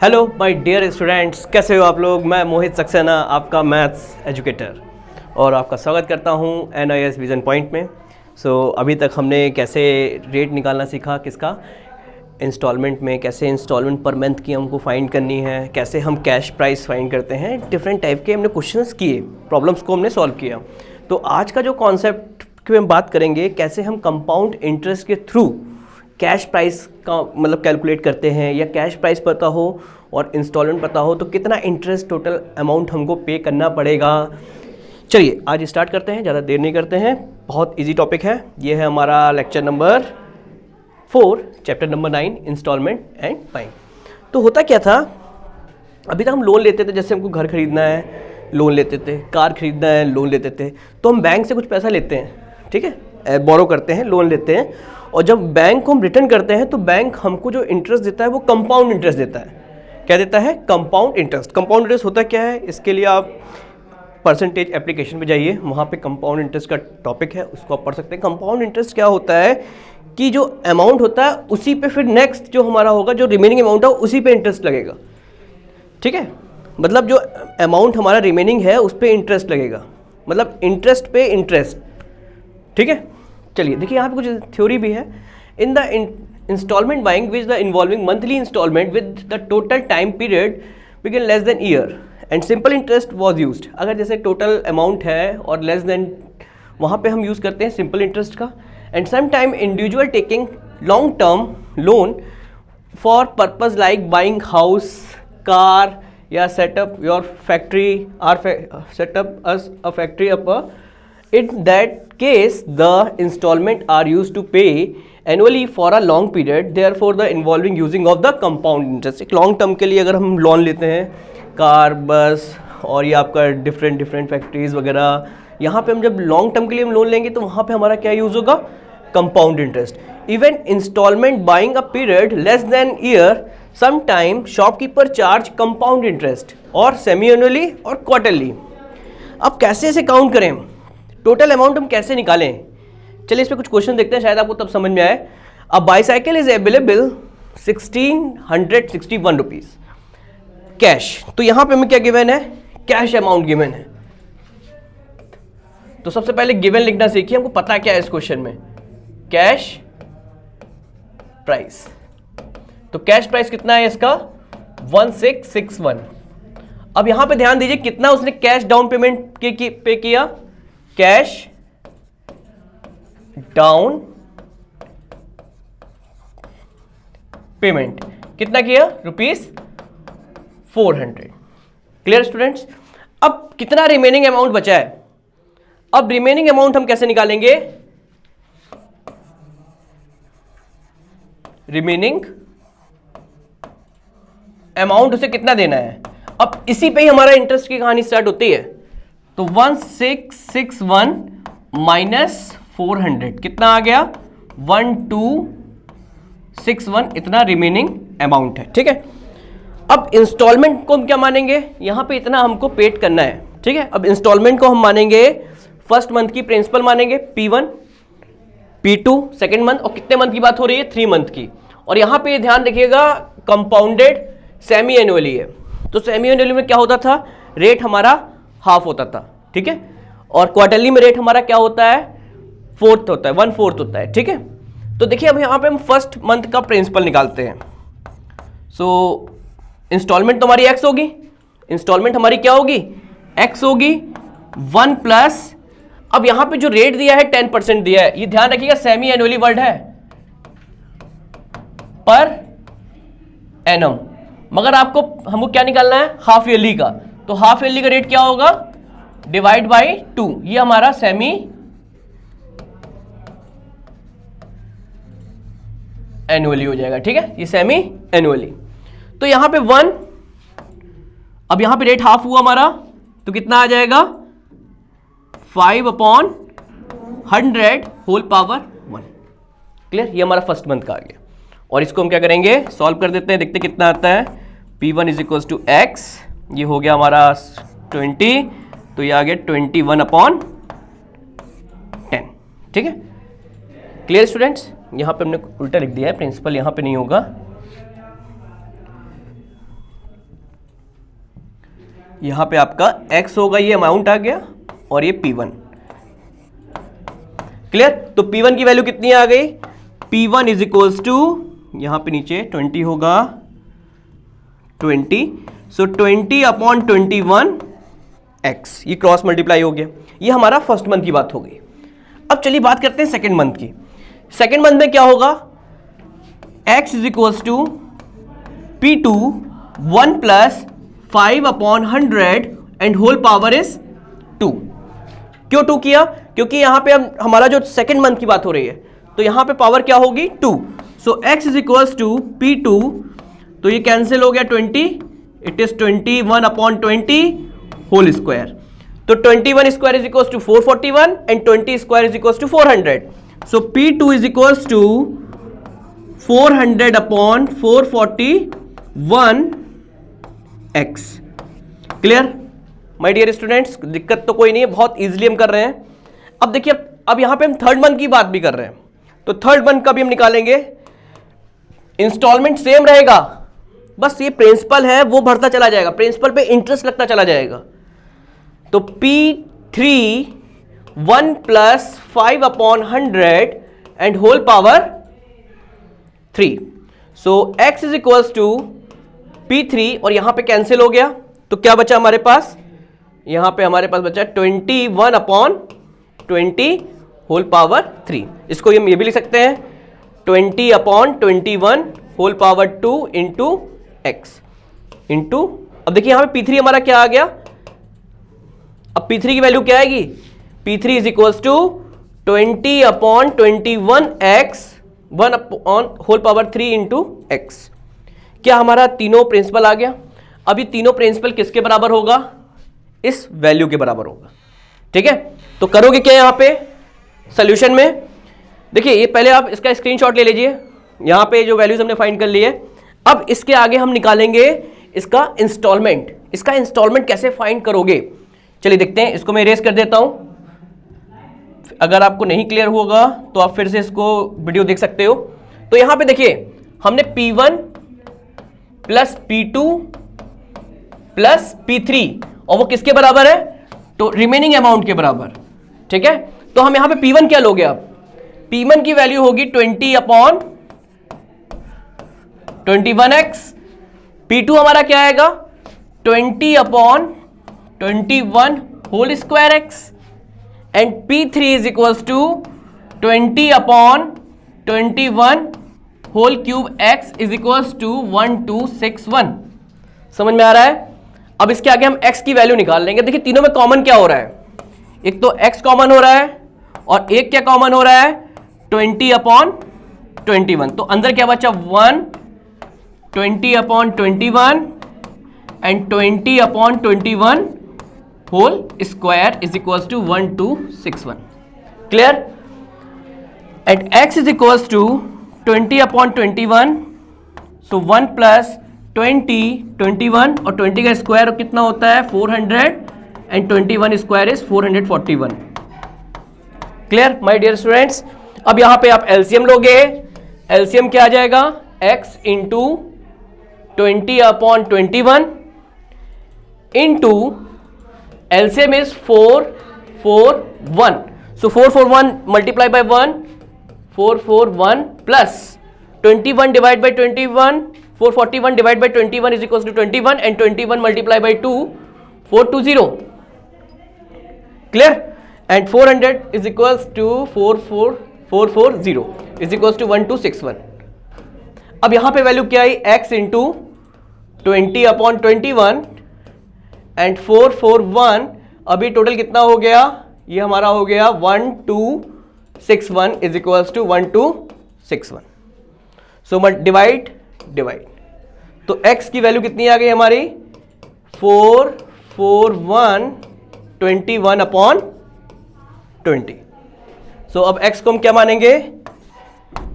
Hello my dear students, कैसे हो आप लोग। मैं मोहित सक्सेना, आपका मैथ्स एजुकेटर, और आपका स्वागत करता हूं NIS विजन पॉइंट में। अभी तक हमने कैसे रेट निकालना सीखा, किसका, इंस्टॉलमेंट में, कैसे इंस्टॉलमेंट पर मंथ की हमको फाइंड करनी है, कैसे हम कैश प्राइस फाइंड करते हैं। डिफरेंट टाइप के हमने क्वेश्चंस किए, प्रॉब्लम्स को हमने सॉल्व किया। तो आज का जो कॉन्सेप्ट की हम बात करेंगे, कैसे हम कंपाउंड इंटरेस्ट के थ्रू कैश प्राइस का मतलब कैलकुलेट करते हैं, या कैश प्राइस पता हो और इंस्टॉलमेंट पता हो तो कितना इंटरेस्ट टोटल अमाउंट हमको पे करना पड़ेगा। चलिए आज स्टार्ट करते हैं, ज़्यादा देर नहीं करते हैं। बहुत इजी टॉपिक है, ये है हमारा lecture number 4 chapter number 9 instalment and buying. तो होता क्या था, अभी तक हम लोन लेते थे, जैसे हमको घर खरीदना है लोन लेते थे, कार खरीदना है लोन लेते थे। तो हम बैंक से कुछ पैसा लेते हैं, ठीक है, बोरो करते हैं, लोन लेते हैं, और जब बैंक को हम रिटर्न करते हैं तो बैंक हमको जो इंटरेस्ट देता है वो कंपाउंड इंटरेस्ट देता है। क्या देता है? Compound interest. कंपाउंड इंटरेस्ट होता क्या है, इसके लिए आप परसेंटेज एप्लीकेशन पे जाइए, वहाँ पे कंपाउंड इंटरेस्ट का टॉपिक है, उसको आप पढ़ सकते हैं। कंपाउंड इंटरेस्ट क्या होता है कि जो अमाउंट होता है उसी पे फिर नेक्स्ट जो हमारा होगा, जो रिमेनिंग अमाउंट है उसी पे इंटरेस्ट लगेगा, ठीक है। मतलब जो अमाउंट हमारा रिमेनिंग है उस पर इंटरेस्ट लगेगा, मतलब इंटरेस्ट पे इंटरेस्ट, ठीक है। चलिए देखिए, यहाँ पे कुछ थ्योरी भी है। In the instalment buying which the involving monthly instalment with the total time period begin less than year and simple interest was used. अगर जैसे टोटल अमाउंट है और लेस देन, वहाँ पे हम यूज़ करते हैं सिंपल इंटरेस्ट का। And some time individual taking long term loan for purpose like buying house, car, या सेटअप योर फैक्ट्री और setup us a factory up. In that case, the installment are used to pay annually for a long period. Therefore, the involving using of the compound interest. एक long term के लिए अगर हम loan लेते हैं, car, बस, और ये आपका डिफरेंट फैक्ट्रीज वगैरह, यहाँ पे हम जब लॉन्ग टर्म के लिए हम लोन लेंगे तो वहाँ पे हमारा क्या यूज़ होगा? Compound interest. Even instalment buying a period less than year, some time shopkeeper charge compound interest और सेमी एनुअली और क्वार्टरली। अब कैसे इसे काउंट करें, टोटल अमाउंट हम कैसे निकालें? चलिए इस पे कुछ क्वेश्चन देखते हैं, शायद आपको तब समझ में आए। अ bicycle is available 1661 rupees cash. तो यहां पे हमें क्या गिवन है? कैश अमाउंट गिवन है। तो सबसे पहले गिवन लिखना सीखिए, हमको पता क्या है इस क्वेश्चन में, कैश प्राइस। तो कैश प्राइस कितना है इसका? 1661। अब यहां पे ध्यान दीजिए कितना उसने कैश डाउन पेमेंट पे किया। कैश डाउन पेमेंट कितना किया? ₹400। Clear students? अब कितना रिमेनिंग अमाउंट बचा है? अब रिमेनिंग अमाउंट हम कैसे निकालेंगे? रिमेनिंग अमाउंट उसे कितना देना है? अब इसी पे ही हमारा इंटरेस्ट की कहानी स्टार्ट होती है। तो 1661 माइनस 400 कितना आ गया? 1261, इतना रिमेनिंग अमाउंट है, ठीक है। अब इंस्टॉलमेंट को हम क्या मानेंगे? यहां पे इतना हमको पेड करना है, ठीक है। अब इंस्टॉलमेंट को हम मानेंगे फर्स्ट मंथ की प्रिंसिपल मानेंगे P1, P2 सेकेंड मंथ, और कितने मंथ की बात हो रही है? 3 मंथ की। और यहां पे ध्यान रखिएगा कंपाउंडेड सेमी एनुअली है। तो सेमी एनुअली में क्या होता था? रेट हमारा हाफ होता था, ठीक है। और क्वार्टरली में रेट हमारा क्या होता है? 1/4 होता है, 1/4 होता है, ठीक है। तो देखिए अब यहाँ पे हम फर्स्ट मंथ का प्रिंसिपल निकालते हैं। सो इंस्टॉलमेंट तो हमारी x होगी, इंस्टॉलमेंट हमारी क्या होगी? x होगी 1 प्लस, अब यहाँ पे जो रेट दिया है 10% दिया है, ये ध्यान रखिएगा सेमी एनुअली वर्ड है, पर एनम, मगर आपको हमको क्या निकालना है? हाफ ईयरली का। तो हाफ ईयरली का रेट क्या होगा? डिवाइड बाई 2, ये हमारा सेमी एनुअली हो जाएगा, ठीक है, ये सेमी एनुअली। तो यहां पे 1, अब यहां पे रेट हाफ हुआ हमारा, तो कितना आ जाएगा? 5/100 होल पावर 1। क्लियर? ये हमारा फर्स्ट मंथ का आ गया। और इसको हम क्या करेंगे? सॉल्व कर देते हैं, देखते कितना आता है। P1 is equal to x, ये हो गया हमारा 20, तो ये आ गया 21/10, ठीक है। क्लियर यहाँ पे आपका x होगा, ये अमाउंट आ गया, और ये P1। क्लियर? तो P1 की वैल्यू कितनी आ गई? P1 इज इक्वल्स टू, यहाँ पे नीचे 20 होगा, 20, सो 20/21x, ये क्रॉस मल्टीप्लाई हो गया। ये हमारा फर्स्ट मंथ की बात हो गई। अब चलिए बात करते हैं सेकेंड मंथ की। सेकेंड मंथ में क्या होगा? x is equals to P2 1 plus 5/100 and whole power is 2। क्यों 2 किया? क्योंकि यहां पे हमारा जो सेकेंड मंथ की बात हो रही है, तो यहां पे पावर क्या होगी? 2। So x is equals to P2, तो ये कैंसिल हो गया 20, इट इज 21/20 होल स्क्वायर। तो 21 square is equals to 441 and 20 square is equals to 400। So P2 is equals to 400/441x। Clear my dear students? दिक्कत तो कोई नहीं है, बहुत इजीली हम कर रहे हैं। अब देखिए, अब यहां पे हम थर्ड मंथ की बात भी कर रहे हैं, तो थर्ड मंथ का भी हम निकालेंगे। इंस्टॉलमेंट सेम रहेगा, बस ये प्रिंसिपल है वो बढ़ता चला जाएगा, प्रिंसिपल पे इंटरेस्ट लगता चला जाएगा। तो P3 1 plus 5/100 and whole power 3। So x is equals to P3, और यहां पे कैंसिल हो गया, तो क्या बचा हमारे पास? यहां पे हमारे पास बचा 21/20 होल पावर 3। इसको हम ये भी लिख सकते हैं 20/21 whole power 2 into x into, अब देखिए यहां पे P3 हमारा क्या आ गया? अब P3 की वैल्यू क्या आएगी? P3 is equals to 20/21x 1 whole power 3 into x। क्या हमारा तीनों प्रिंसिपल आ गया? अब ये तीनों प्रिंसिपल किसके बराबर होगा? इस वैल्यू के बराबर होगा। ठीक है, तो करोगे क्या यहां पे सॉल्यूशन में? देखिए, ये पहले आप इसका स्क्रीनशॉट ले लीजिए, यहां पे जो वैल्यूज हमने फाइंड कर ली है। अब इसके आगे हम निकालेंगे इसका इंस्टॉलमेंट। इसका इंस्टॉलमेंट कैसे फाइंड करोगे? चलिए देखते हैं। इसको मैं इरेज कर देता हूं, अगर आपको नहीं क्लियर होगा तो आप फिर से इसको वीडियो देख सकते हो। तो यहां पे देखिए, हमने P1 plus P2 plus P3, और वो किसके बराबर है? तो रिमेनिंग अमाउंट के बराबर। ठीक है, तो हम यहां पे P1 क्या लोगे? आप P1 की वैल्यू होगी 20/21x। P2 हमारा क्या आएगा? 20/21 whole square x, and P3 is equals to 20/21 whole cube x is equals to 1261। समझ में आ रहा है? अब इसके आगे हम x की वैल्यू निकाल लेंगे। देखिए, तीनों में कॉमन क्या हो रहा है? एक तो x कॉमन हो रहा है, और एक क्या कॉमन हो रहा है? 20/21। तो अंदर क्या बचा? 1 20/21 and 20/21 whole square is equals to 1261। Clear? And x is equals to 20/21, so 1 plus 21, और 20 का स्क्वायर कितना होता है? 400, and 21 square is 441। Clear my dear students? अब यहां पे आप एलसीएम लोगे। एलसीएम क्या आ जाएगा? x into 20/21 into LCM is 441। So 441 multiply by 1, 441 plus 21 divide by 21, 441 divide by 21 is equals to 21, and 21 multiply by 2, 420। Clear? And 400 is equals to 440 is equals to 1261। अब यहां पे वैल्यू क्या आई? x इंटू 20/21 एंड 441, अभी total कितना हो गया? ये हमारा हो गया 1261 is equals to 1261। So divide, तो x की वैल्यू कितनी आ गई हमारी? 441 21/20। सो अब x को हम क्या मानेंगे?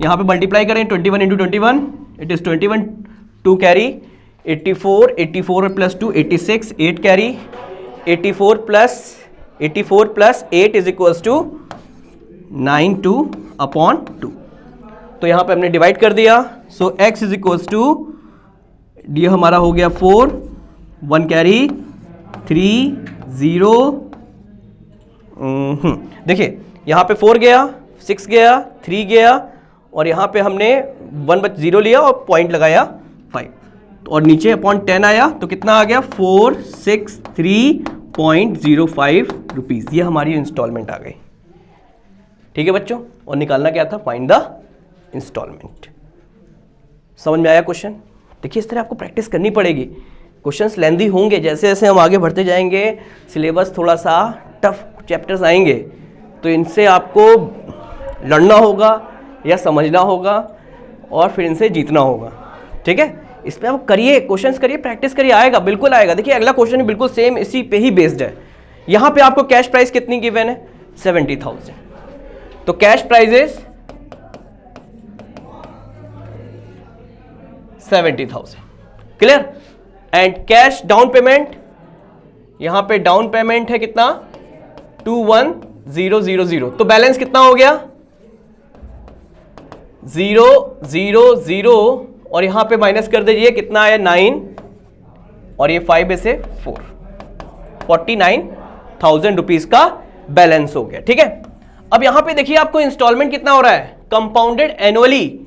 यहां पे मल्टीप्लाई करें 21 into 21, it is 21, 2 carry 84 plus 2 86, 8 carry 84 plus 8 is equals to 92/2। तो यहां पे हमने डिवाइड कर दिया। So x is equals to, ये हमारा हो गया 4, 1 कैरी 3 0। देखिए यहाँ पे 4 गया, 6 गया, 3 गया, और यहाँ पे हमने 0 लिया और पॉइंट लगाया 5, और नीचे अपॉन 10 आया तो कितना आ गया 463.05 रुपीज़। ये हमारी इंस्टॉलमेंट आ गई। ठीक है बच्चों, और निकालना क्या था, फाइंड द इंस्टॉलमेंट। समझ में आया क्वेश्चन? देखिए इस तरह आपको प्रैक्टिस करनी पड़ेगी। क्वेश्चंस लेंदी होंगे, जैसे जैसे हम आगे बढ़ते जाएंगे, सिलेबस थोड़ा सा टफ चैप्टर्स आएंगे, तो इनसे आपको लड़ना होगा या समझना होगा और फिर इनसे जीतना होगा। ठीक है, इस पर आप करिए, क्वेश्चंस करिए, प्रैक्टिस करिए, आएगा, बिल्कुल आएगा। देखिए अगला क्वेश्चन बिल्कुल सेम इसी पे ही बेस्ड है। यहाँ पे आपको कैश प्राइस कितनी गिवन है, 70,000। तो cash price is 70,000, clear. And cash down payment, यहां पे डाउन पेमेंट है कितना, 21,000। तो बैलेंस कितना हो गया, 0,000, और यहां पे माइनस कर दीजिए, कितना आया 9, और ये 5 में से 4, 49,000 रुपीज का बैलेंस हो गया। ठीक है, अब यहां पे देखिए आपको इंस्टॉलमेंट कितना हो रहा है, कंपाउंडेड एनुअली।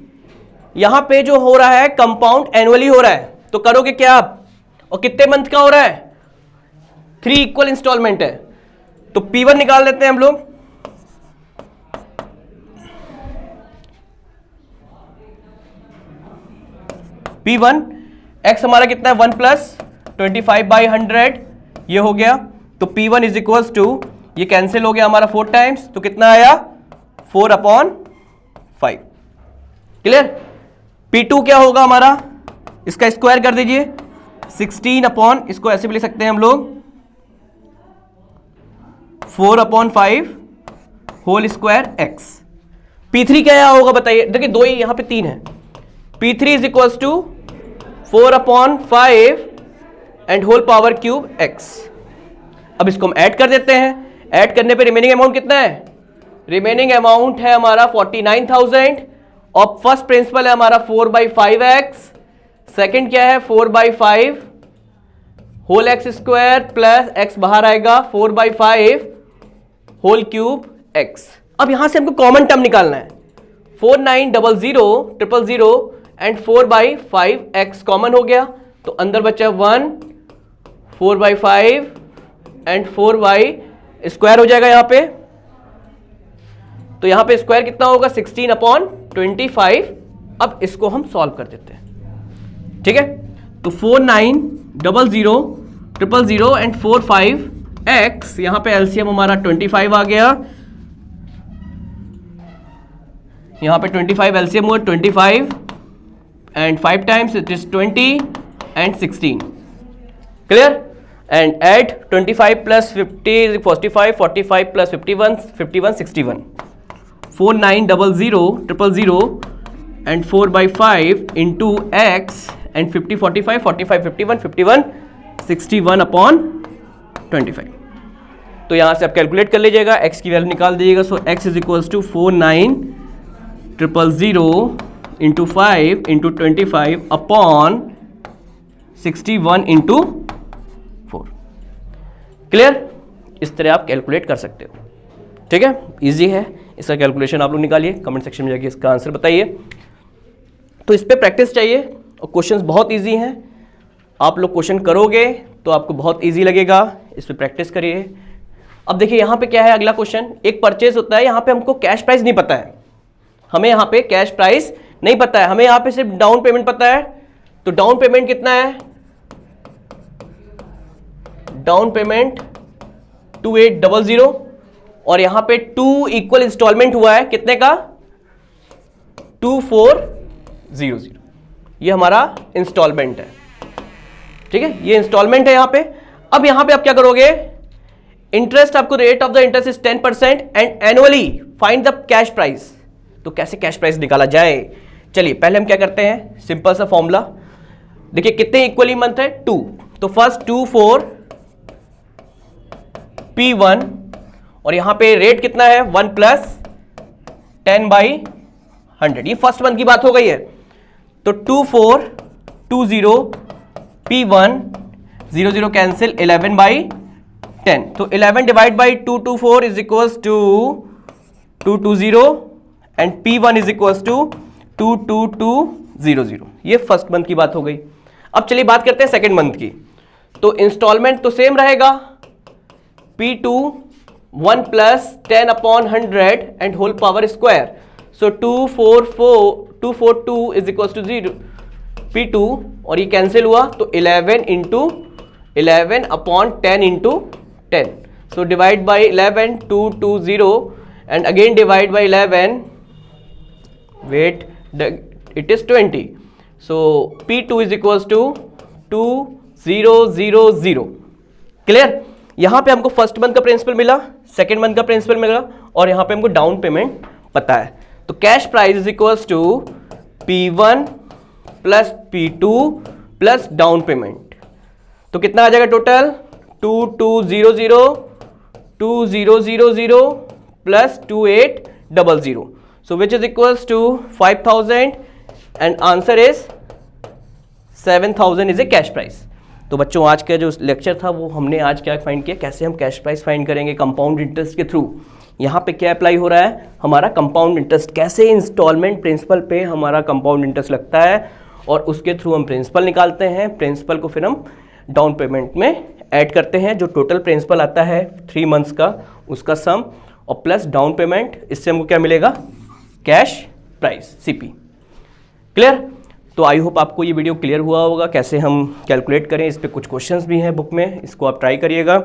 यहां पे जो हो रहा है कंपाउंड एनुअली हो रहा है, तो करोगे क्या आप, और कितने मंथ का हो रहा है, 3 इक्वल इंस्टॉलमेंट है। तो P1 निकाल लेते हैं हम लोग। P1 x हमारा कितना है, 1 प्लस 25/100, ये हो गया। तो P1 इज इक्वल्स टू, ये कैंसिल हो गया हमारा 4 टाइम्स, तो कितना आया 4/5, क्लियर। P2 क्या होगा हमारा, इसका स्क्वायर कर दीजिए, 16 इसको ऐसे भी लिख सकते हैं हम लोग, 4/5 होल स्क्वायर x। P3 क्या होगा बताइए, देखिए 2 ही यहां पे 3 है। P3 is equals to 4/5 and whole power cube x। अब इसको हम ऐड कर देते हैं, ऐड करने पे रिमेनिंग अमाउंट कितना है, रिमेनिंग अमाउंट है हमारा 49,000, और फर्स्ट प्रिंसिपल है हमारा 4/5x, सेकंड क्या है 4/5 whole x square plus x बाहर आएगा 4/5 होल क्यूब x। अब यहां से हमको कॉमन टर्म निकालना है, 49,000,000 एंड 4/5x कॉमन हो गया, तो अंदर बचा 1, 4/5 एंड 4 स्क्वायर हो जाएगा यहां पे। तो यहां पे स्क्वायर कितना होगा, 16/25। अब इसको हम सॉल्व कर देते हैं। ठीक है, तो 49,000,000 एंड 45x, यहां पे एलसीएम हमारा 25 आ गया, यहां पे 25 एलसीएम हुआ, 25 and 5 times it is 20 and 16, clear. And add 25 plus 50 45, 45 plus 51 51 61, 49,000,000 and 4/5 into x and 50 45 45 51 51 61/25। तो यहां से आप कैलकुलेट कर लीजिएगा, x की वैल्यू निकाल दीजिएगा। So x is equals to 49,000 into 5 into 25/61/4, clear. इस तरह आप कैलकुलेट कर सकते हो। ठीक है, इजी है, इसका कैलकुलेशन आप लोग निकालिए, कमेंट सेक्शन में जाके इसका आंसर बताइए। तो इस पे प्रैक्टिस चाहिए, और क्वेश्चंस बहुत इजी हैं। आप लोग क्वेश्चन करोगे तो आपको बहुत इजी लगेगा, इस पे प्रैक्टिस करिए। अब देखिए यहाँ पे क्या है, अगला क्वेश्चन, एक परचेज होता है, यहाँ पे हमको कैश प्राइस नहीं पता है, हमें यहाँ पे कैश प्राइस नहीं पता है, हमें यहाँ पे सिर्फ डाउन पेमेंट पता है। तो डाउन पेमेंट कितना है, डाउन पेमेंट 2800, और यहां पे 2 इक्वल इंस्टॉलमेंट हुआ है कितने का, 2400। ये हमारा इंस्टॉलमेंट है। ठीक है, ये इंस्टॉलमेंट है यहां पे। अब यहां पे आप क्या करोगे, इंटरेस्ट, आपको rate of the interest is 10% and annually find the cash price. तो कैसे कैश प्राइस निकाला जाए, चलिए पहले हम क्या करते हैं, सिंपल सा फॉर्मूला। देखिए कितने इक्वली मंथ है, 2, तो फर्स्ट 2 4 P1, और यहां पे रेट कितना है 1 प्लस 10/100, ये फर्स्ट मंथ की बात हो गई है। तो 2420 P1 0 0 कैंसिल, 11/10। तो 11 divide by 224 is equals to 220 and P1 is equals to 22200। ये फर्स्ट मंथ की बात हो गई। अब चलिए बात करते हैं सेकेंड मंथ की। तो इंस्टॉलमेंट तो सेम रहेगा, P2 1 plus 10/100 and whole power square. So 242 is equals to 0 P2, और ये कैंसिल हुआ तो 11 11/10 into 10। So divide by 11 220 and again divide by 11, wait, it is 20. So P2 is equals to 2000. Clear? यहां पे हमको first month का principal मिला, second month का प्रिंसिपल मिला, और यहां पे हमको डाउन पेमेंट पता है। तो cash price is equals to P1 plus P2 plus down payment. तो कितना आ जाएगा total? 2000 plus 2800, so which is equals to 5000 and answer is 7000 is a cash price। तो बच्चों आज का जो लेक्चर था वो हमने आज क्या फाइंड किया, कैसे हम कैश प्राइस फाइंड करेंगे कंपाउंड इंटरेस्ट के थ्रू। यहाँ पे क्या अप्लाई हो रहा है, हमारा कंपाउंड इंटरेस्ट, कैसे इंस्टॉलमेंट प्रिंसिपल पे हमारा कंपाउंड इंटरेस्ट लगता है और उसके थ्रू हम प्रिंसिपल निकालते हैं। प्रिंसिपल को फिर हम डाउन पेमेंट में ऐड करते हैं, जो टोटल प्रिंसिपल आता है 3 मंथ्स का उसका सम और प्लस डाउन पेमेंट, इससे हमको क्या मिलेगा, कैश प्राइस CP। क्लियर? तो आई होप आपको ये वीडियो क्लियर हुआ होगा कैसे हम कैलकुलेट करें। इस पे कुछ क्वेश्चंस भी हैं बुक में, इसको आप ट्राई करिएगा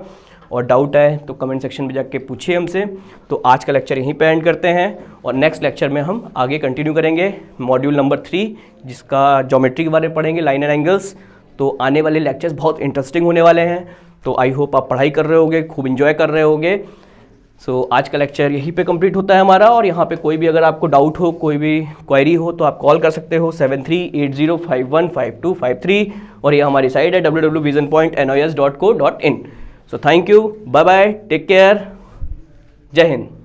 और डाउट आए तो कमेंट सेक्शन में जाके पूछिए हमसे। तो आज का लेक्चर यहीं पे एंड करते हैं और नेक्स्ट लेक्चर में हम आगे कंटिन्यू करेंगे मॉड्यूल नंबर 3, जिसका ज्योमेट्री के बारे में पढ़ेंगे, लाइन एंड एंगल्स। तो आने वाले लेक्चर्स बहुत इंटरेस्टिंग होने वाले हैं। तो आई होप आप पढ़ाई कर रहे होगे, खूब इंजॉय कर रहे होगे। सो आज का लेक्चर यहीं पे कंप्लीट होता है हमारा। और यहाँ पे कोई भी अगर आपको डाउट हो, कोई भी क्वेरी हो तो आप कॉल कर सकते हो 7380515253, और ये हमारी साइट है www.visionpointnois.co.in। So thank you, bye bye, take care, जय हिंद।